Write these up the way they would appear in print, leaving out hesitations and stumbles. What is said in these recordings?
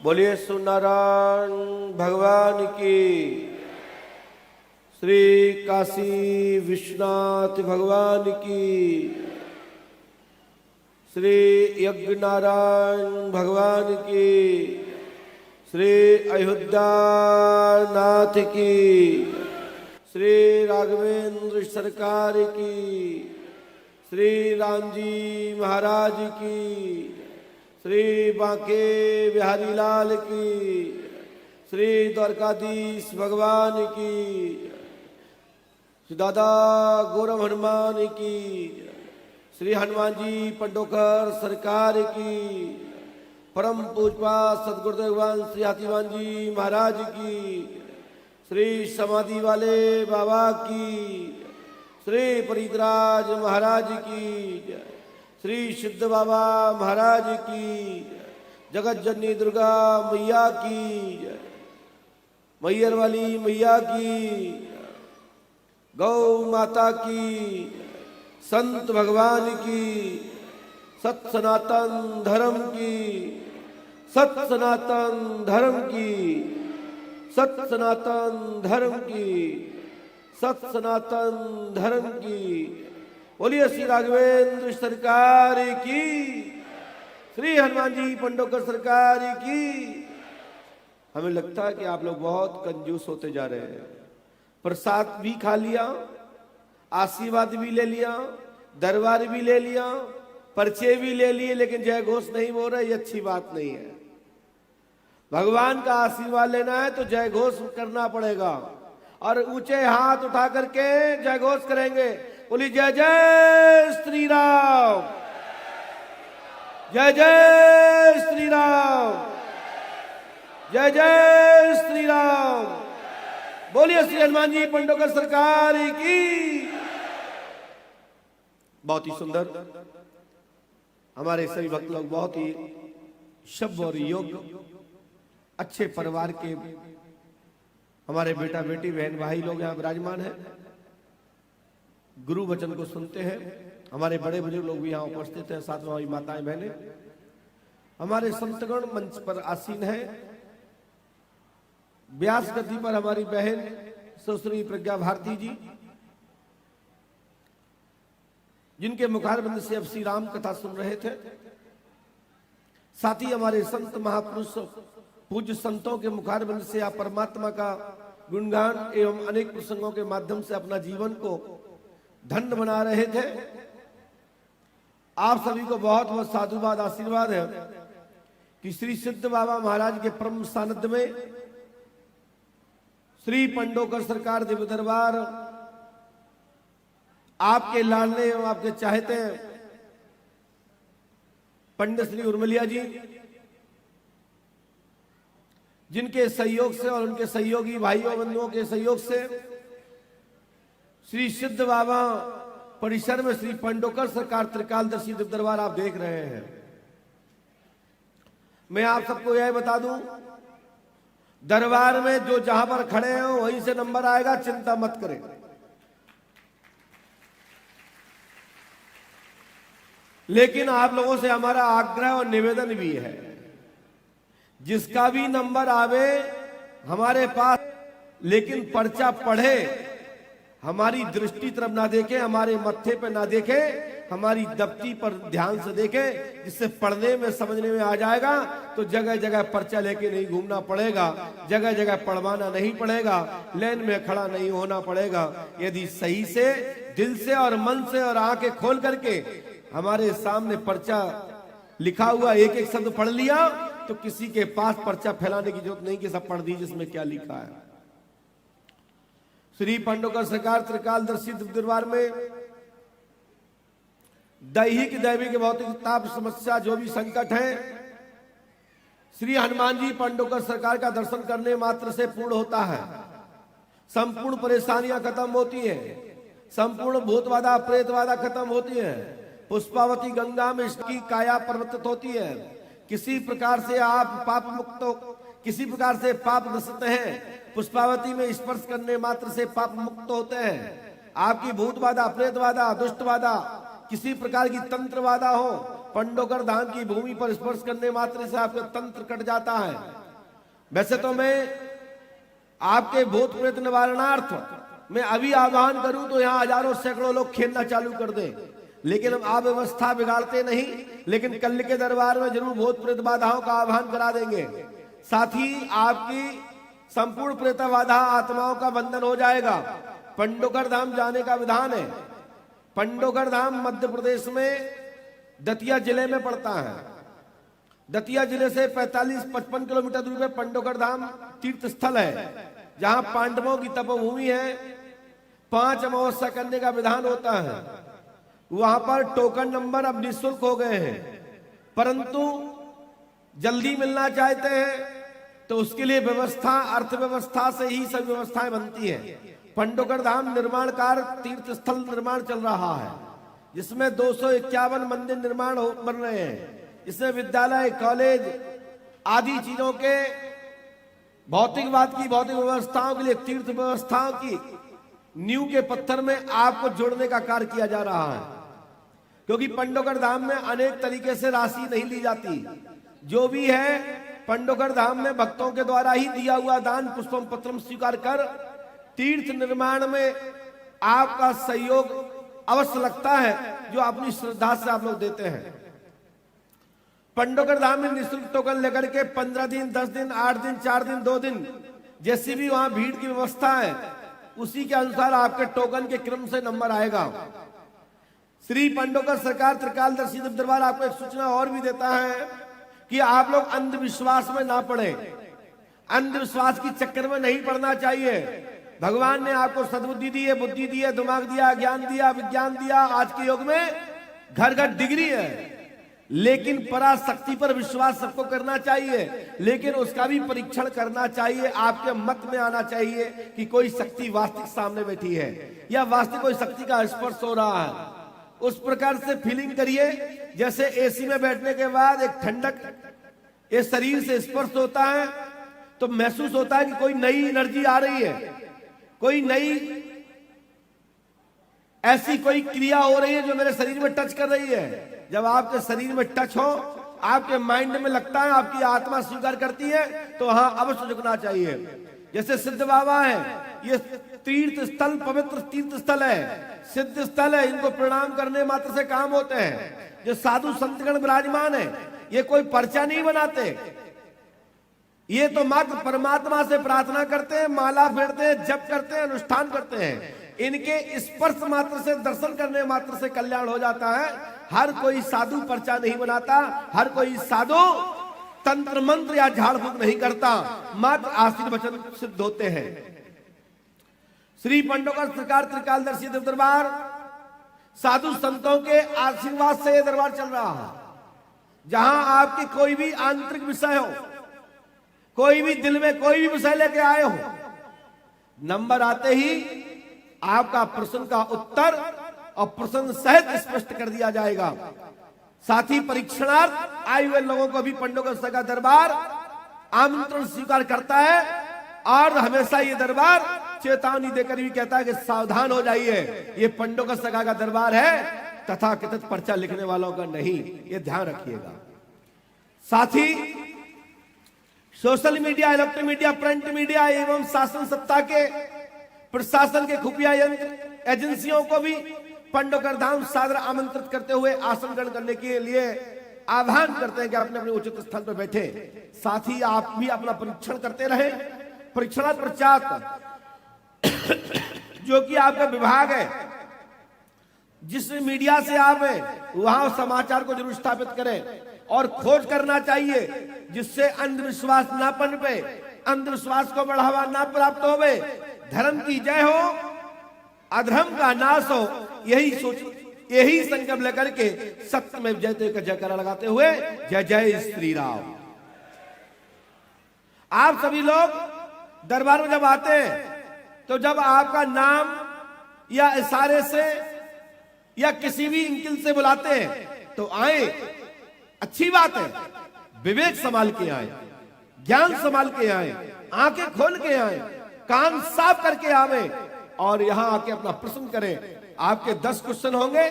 बोलिए सुनारायण भगवान की। श्री काशी विश्वनाथ भगवान की। श्री यज्ञनारायण भगवान की। श्री अयोध्या नाथ की। श्री राघवेंद्र सरकार की। श्री राम जी महाराज की। श्री बांके बिहारी लाल की। श्री द्वारकाधीश भगवान की। श्री दादा गौरव हनुमान की। श्री हनुमान जी पंडोकर सरकार की। परम पूजपा सदगुरुदेव भगवान श्री हाथीवान जी महाराज की। श्री समाधि वाले बाबा की। श्री परिद्राज महाराज की। श्री सिद्ध बाबा महाराज की। जगत जननी दुर्गा मैया की। मैयर वाली मैया की। गौ माता की। संत भगवान की। सत सनातन धर्म की। सत सनातन धर्म की। सत सनातन धर्म की। सत सनातन धर्म की। बोलिए श्री राघवेंद्र सरकार की। श्री हनुमान जी पंडोकर सरकार की। हमें लगता है कि आप लोग बहुत कंजूस होते जा रहे हैं। प्रसाद भी खा लिया, आशीर्वाद भी ले लिया, दरबार भी ले लिया, पर्चे भी ले लिए, लेकिन जय घोष नहीं बोल रहे। ये अच्छी बात नहीं है। भगवान का आशीर्वाद लेना है तो जय घोष करना पड़ेगा और ऊंचे हाथ उठा करके जय घोष करेंगे। बोली जय जय श्री राम, जय जय श्री राम, जय जय श्री राम। बोलिए श्री हनुमान जी पंडोकर सरकार की। बहुत ही सुंदर हमारे सभी भक्त लोग बहुत ही शब्द और योग्य अच्छे परिवार के हमारे बेटा बेटी बहन भाई लोग यहाँ विराजमान हैं। गुरु वचन को सुनते हैं। हमारे बड़े बुजुर्ग लोग भी यहाँ उपस्थित हैं, साथ में हमारी माताएं बहनें। हमारे संतगण मंच पर आसीन हैं। व्यास गद्दी पर हमारी बहन सुश्री प्रज्ञा भारती जी, जिनके मुखारबिंद से अब श्री राम कथा सुन रहे थे। साथ ही हमारे संत महापुरुष पूज्य संतों के मुखारबिंद से आप परमात्मा का गुणगान एवं अनेक प्रसंगों के माध्यम से अपना जीवन को धन्य बना रहे थे। आप सभी को बहुत बहुत साधुवाद आशीर्वाद है कि श्री सिद्ध बाबा महाराज के परम सानिध्य में श्री पंडोकर सरकार देव दरबार आपके लाडले एवं आपके चाहते हैं पंडित श्री उर्मिलिया जी, जिनके सहयोग से और उनके सहयोगी भाइयों बंधुओं के सहयोग से श्री सिद्ध बाबा परिसर में श्री पंडोकर सरकार त्रिकालदर्शी देव दरबार आप देख रहे हैं। मैं आप सबको यह बता दूं, दरबार में जो जहां पर खड़े हैं वहीं से नंबर आएगा, चिंता मत करें। लेकिन आप लोगों से हमारा आग्रह और निवेदन भी है, जिसका भी नंबर आवे हमारे पास, लेकिन पर्चा पढ़े, हमारी दृष्टि तरफ ना देखे, हमारे मत्थे पे ना देखे, हमारी दफ्ती पर ध्यान से देखे, जिससे पढ़ने में समझने में आ जाएगा। तो जगह जगह पर्चा लेके नहीं घूमना पड़ेगा, जगह जगह पढ़वाना नहीं पड़ेगा, लाइन में खड़ा नहीं होना पड़ेगा। यदि सही से दिल से और मन से और आंखें खोल करके हमारे सामने पर्चा लिखा हुआ एक एक शब्द पढ़ लिया, तो किसी के पास पर्चा फैलाने की जरूरत नहीं कि सब पढ़ दीजिए इसमें क्या लिखा है। श्री पंडोकर सरकार त्रिकालदर्शी दरबार में दैहिक दैविक भौतिक ताप समस्या जो भी संकट है, श्री हनुमान जी पंडोकर सरकार का दर्शन करने मात्र से पूर्ण होता है। संपूर्ण परेशानियां खत्म होती हैं, संपूर्ण भूतबाधा प्रेतबाधा खत्म होती है। पुष्पावती गंगा में इसकी काया परिवर्तित होती है। किसी प्रकार से आप पाप मुक्त हो, किसी प्रकार से पाप नष्ट हैं, पुष्पावती में स्पर्श करने मात्र से पाप मुक्त होते हैं। आपकी भूत बाधा प्रेत बाधा दुष्ट बाधा किसी प्रकार की तंत्र बाधा हो पंडोकर धाम की भूमि पर स्पर्श करने मात्र से आपका तंत्र कट जाता है। वैसे तो मैं आपके भूत प्रेत निवारणार्थ मैं अभी आह्वान करूं तो यहाँ हजारों सैकड़ों लोग खेलना चालू कर दें, लेकिन हम आप व्यवस्था बिगाड़ते नहीं। लेकिन कल के दरबार में जरूर भूत प्रेत बाधाओं का आह्वान करा देंगे। साथ ही आपकी संपूर्ण प्रेत बाधा आत्माओं का बंधन हो जाएगा। पंडोकर धाम जाने का विधान है। पंडोकर धाम मध्य प्रदेश में दतिया जिले में पड़ता है। दतिया जिले से 45-55 किलोमीटर दूरी पर पंडोकर धाम तीर्थ स्थल है, जहां पांडवों की तपोभूमि है। 5 अमावस्या करने का विधान होता है। वहां पर टोकन नंबर अब निःशुल्क हो गए हैं, परंतु जल्दी मिलना चाहते हैं तो उसके लिए व्यवस्था अर्थव्यवस्था से ही सब व्यवस्थाएं बनती है। पंडोकर धाम निर्माण कार्य तीर्थ स्थल निर्माण चल रहा है, जिसमें 251 मंदिर निर्माण बन रहे हैं। इसमें विद्यालय, कॉलेज आदि चीजों के भौतिकवाद की भौतिक व्यवस्थाओं के लिए तीर्थ व्यवस्थाओं की नींव के पत्थर में आपको जोड़ने का कार्य किया जा रहा है। क्योंकि पंडोकर धाम में अनेक तरीके से राशि नहीं ली जाती। जो भी है पंडोकर धाम में भक्तों के द्वारा ही दिया हुआ दान पुष्पम पत्रम स्वीकार कर तीर्थ निर्माण में आपका सहयोग अवश्य लगता है, जो अपनी श्रद्धा से आप लोग देते हैं। पंडोकर धाम में निःशुल्क टोकन लेकर के 15 दिन, 10 दिन, 8 दिन, 4 दिन, 2 दिन जैसी भी वहां भीड़ की व्यवस्था है, उसी के अनुसार आपके टोकन के क्रम से नंबर आएगा। श्री पंडोकर सरकार त्रिकालदर्शी दरबार आपको एक सूचना और भी देता है कि आप लोग अंधविश्वास में ना पड़े। अंधविश्वास की चक्कर में नहीं पड़ना चाहिए। भगवान ने आपको सद्बुद्धि दी है, बुद्धि दी है, दिमाग दिया, ज्ञान दिया, विज्ञान दिया। आज के युग में घर घर डिग्री है, लेकिन पराशक्ति पर विश्वास सबको करना चाहिए, लेकिन उसका भी परीक्षण करना चाहिए। आपके मत में आना चाहिए कि कोई शक्ति वास्तविक सामने बैठी है या वास्तविक कोई शक्ति का स्पर्श हो रहा है। उस प्रकार से फीलिंग करिए जैसे एसी में बैठने के बाद एक ठंडक ये शरीर से स्पर्श होता है तो महसूस होता है कि कोई नई एनर्जी आ रही है, कोई नई ऐसी कोई क्रिया हो रही है जो मेरे शरीर में टच कर रही है। जब आपके शरीर में टच हो, आपके माइंड में लगता है, आपकी आत्मा स्वीकार करती है, तो वहां अवश्य झुकना चाहिए। जैसे सिद्ध बाबा है, ये तीर्थ स्थल पवित्र तीर्थ स्थल है, सिद्ध स्थल है। इनको प्रणाम करने मात्र से काम होते हैं। जो साधु संतगण विराजमान है, ये कोई पर्चा नहीं बनाते, ये तो मात्र परमात्मा से प्रार्थना करते हैं, माला फेरते हैं, जप करते हैं, अनुष्ठान करते हैं। इनके स्पर्श मात्र से, दर्शन करने मात्र से कल्याण हो जाता है। हर कोई साधु पर्चा नहीं बनाता, हर कोई साधु तंत्र मंत्र या झाड़ फूक नहीं करता, मात्र आशीर्वचन सिद्ध होते हैं। श्री पंडोकर सरकार त्रिकालदर्शी दरबार साधु संतों के आशीर्वाद से यह दरबार चल रहा है। जहां आपकी कोई भी आंतरिक विषय हो, कोई भी दिल में कोई भी विषय लेके आए हो, नंबर आते ही आपका प्रश्न का उत्तर और प्रश्न सहित स्पष्ट कर दिया जाएगा। साथ ही परीक्षणार्थ आए हुए लोगों को भी पंडोकर सरकार दरबार आमंत्रण स्वीकार करता है और हमेशा ये दरबार चेतावनी देकर भी कहता है कि सावधान हो जाइए, ये पंडोकर सरकार का दरबार है, तथा कथित पर्चा लिखने वालों का नहीं, ये ध्यान रखिएगा। साथ ही social media, electronic media, print media एवं शासन सत्ता के प्रशासन के खुफिया यंत्र एजेंसियों को भी पंडोकर धाम सादर आमंत्रित करते हुए आसन ग्रहण करने के लिए आह्वान करते हैं कि अपने अपने उचित स्थान पर बैठे। साथ ही आप भी अपना परीक्षण करते रहे। परीक्षणात जो कि आपका विभाग है, जिस मीडिया से आप हैं, वहां समाचार को जरूर स्थापित करें और खोज करना चाहिए, जिससे अंधविश्वास ना पनपे, अंधविश्वास को बढ़ावा ना प्राप्त होवे, धर्म की जय हो, अधर्म का नाश हो। यही सोच, यही संकल्प लेकर के सत्य में जयते का जयकारा लगाते हुए जय जय श्री राम। आप सभी लोग दरबार में जब आते हैं तो जब आपका नाम या इशारे से या किसी भी इंकिल से बुलाते हैं तो आए, अच्छी बात है। विवेक संभाल के आए, ज्ञान संभाल के आए, आंखें खोल के आए, कान साफ करके आवे और यहां आके अपना प्रश्न करें। आपके 10 क्वेश्चन होंगे,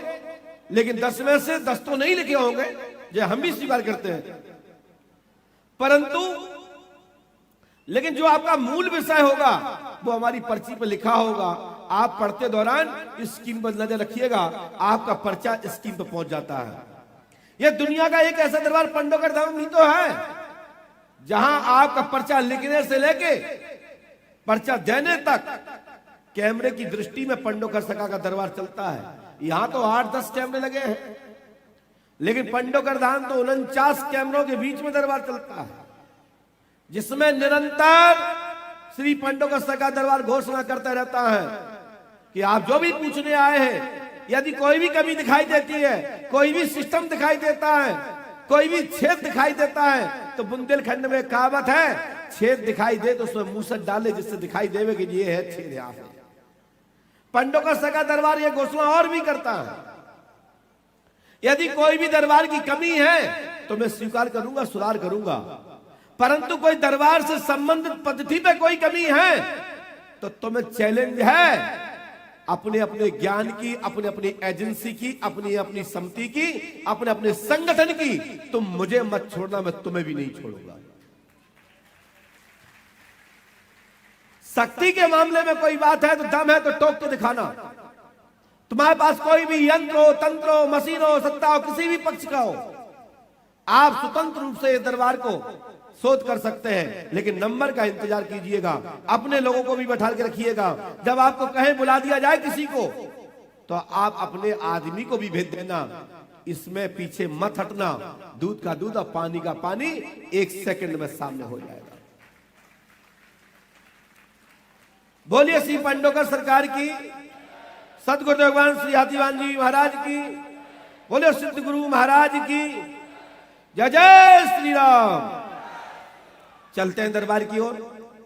लेकिन 10 में से 10 तो नहीं लिखे होंगे, जो हम भी स्वीकार करते हैं, परंतु लेकिन जो आपका मूल विषय होगा वो हमारी पर्ची पर लिखा होगा। आप पढ़ते दौरान इस स्कीम पर नजर रखिएगा, आपका पर्चा स्कीम पर पहुंच जाता है। यह दुनिया का एक ऐसा दरबार पंडोकर धाम ही तो है जहां आपका पर्चा लिखने से लेके पर्चा देने तक कैमरे की दृष्टि में पंडोकर सखा का दरबार चलता है। यहां तो 8-10 कैमरे लगे हैं, लेकिन पंडोकर धाम तो 49 कैमरों के बीच में दरबार चलता है, जिसमें निरंतर श्री पंडोकर सखा दरबार घोषणा करता रहता है कि आप जो भी पूछने आए हैं, यदि कोई भी कमी दिखाई देती है, कोई भी सिस्टम दिखाई देता है, कोई भी छेद दिखाई देता है, तो बुंदेलखंड में कहावत है, छेद दिखाई दे तो उसमें मूसक डाले जिससे दिखाई देवे कि ये है छेद यहां है। पंडोकर सखा दरबार ये घोषणा और भी करता है, यदि कोई भी दरबार की कमी है तो मैं स्वीकार करूंगा, सुधार करूंगा, परंतु कोई दरबार से संबंधित पद्धति पे कोई कमी है तो तुम्हें चैलेंज है अपने अपने ज्ञान की, अपने अपनी एजेंसी की, अपनी अपनी समिति की, अपने अपने संगठन की। तुम मुझे मत छोड़ना, मैं तुम्हें भी नहीं छोड़ूंगा। शक्ति के मामले में कोई बात है तो दम है तो टोक के दिखाना। तुम्हारे पास कोई भी यंत्र हो, तंत्र हो, मशीन हो, सत्ता हो, किसी भी पक्ष का हो, आप स्वतंत्र रूप से दरबार को शोध कर सकते हैं, लेकिन नंबर का इंतजार कीजिएगा। अपने लोगों को भी बैठा के रखिएगा। जब आपको कहीं बुला दिया जाए किसी को तो आप अपने आदमी को भी भेज देना, इसमें पीछे मत हटना। दूध का दूध और पानी का पानी 1 सेकंड में सामने हो जाएगा। बोलिए श्री पंडोकर सरकार की, सदगुरु भगवान श्री हाथीवान जी महाराज की, बोलिए सिद्ध गुरु महाराज की जय जय श्री राम। चलते हैं दरबार की ओर,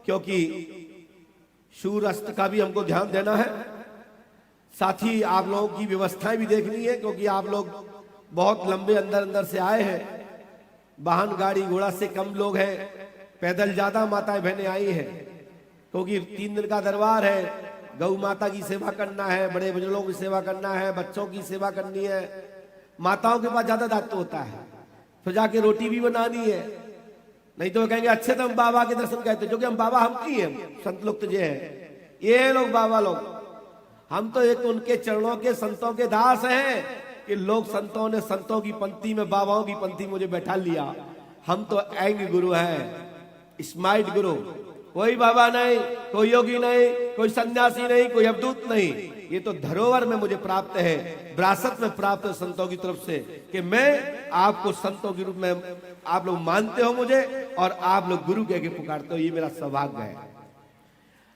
क्योंकि सूर्यास्त का भी हमको ध्यान देना है, साथ ही आप लोगों की व्यवस्थाएं भी देखनी है, क्योंकि आप लोग बहुत लंबे अंदर से आए हैं। वाहन गाड़ी घोड़ा से कम लोग हैं, पैदल ज्यादा माताएं बहनें आई हैं, क्योंकि 3 दिन का दरबार है। गौ माता की सेवा करना है, बड़े बुजुर्गों की सेवा करना है, बच्चों की सेवा करनी है। माताओं के पास ज्यादा दायित्व होता है, फिर जाके रोटी भी बनानी है। नहीं तो वो कहेंगे अच्छे तो हम बाबा के दर्शन कहते, जो कि हम बाबा हम की हैं, संत लोग तो ये लोग बाबा लोग, हम तो एक उनके चरणों के संतों के दास हैं कि लोग संतों ने संतों की पंक्ति में बाबाओं की पंक्ति मुझे बैठा लिया। हम तो एंग गुरु हैं, स्मार्ट गुरु, कोई बाबा नहीं, कोई योगी नहीं, कोई सन्यासी नहीं, कोई अवधूत नहीं। ये तो धरोहर में मुझे प्राप्त है, विरासत में प्राप्त है संतों की तरफ से, कि मैं आपको संतों के रूप में आप लोग मानते हो मुझे और आप लोग गुरु कह के पुकारते हो, ये मेरा सौभाग्य है।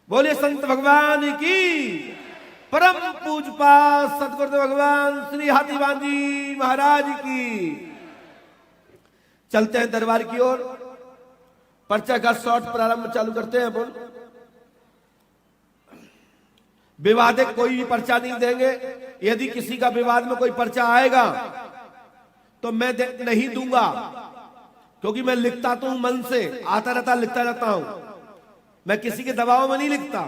बोलिए संत भगवान की, परम पूजपाद सदगुरु भगवान श्री हाथीवान जी महाराज की। चलते हैं दरबार की ओर, पर्चा का शॉर्ट प्रारंभ चालू करते हैं। बोल, विवादित कोई भी पर्चा नहीं देंगे। यदि किसी का विवाद में कोई पर्चा आएगा तो मैं नहीं दूंगा, क्योंकि मैं लिखता तो हूं मन से, आता रहता लिखता रहता हूं, मैं किसी के दबाव में नहीं लिखता।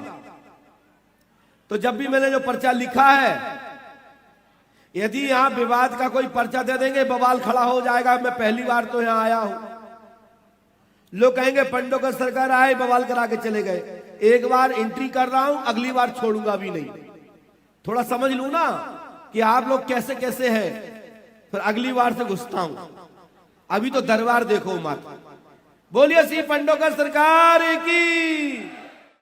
तो जब भी मैंने जो पर्चा लिखा है, यदि यहां विवाद का कोई पर्चा दे देंगे बवाल खड़ा हो जाएगा। मैं पहली बार तो यहां आया हूं, लोग कहेंगे पंडोकर सरकार आए बवाल करा के चले गए। एक बार एंट्री कर रहा हूं, अगली बार छोड़ूंगा भी नहीं। थोड़ा समझ लू ना कि आप लोग कैसे कैसे हैं, फिर अगली बार से घुसता हूं। अभी तो दरबार देखो माता। बोलिए श्री पंडोकर सरकार की।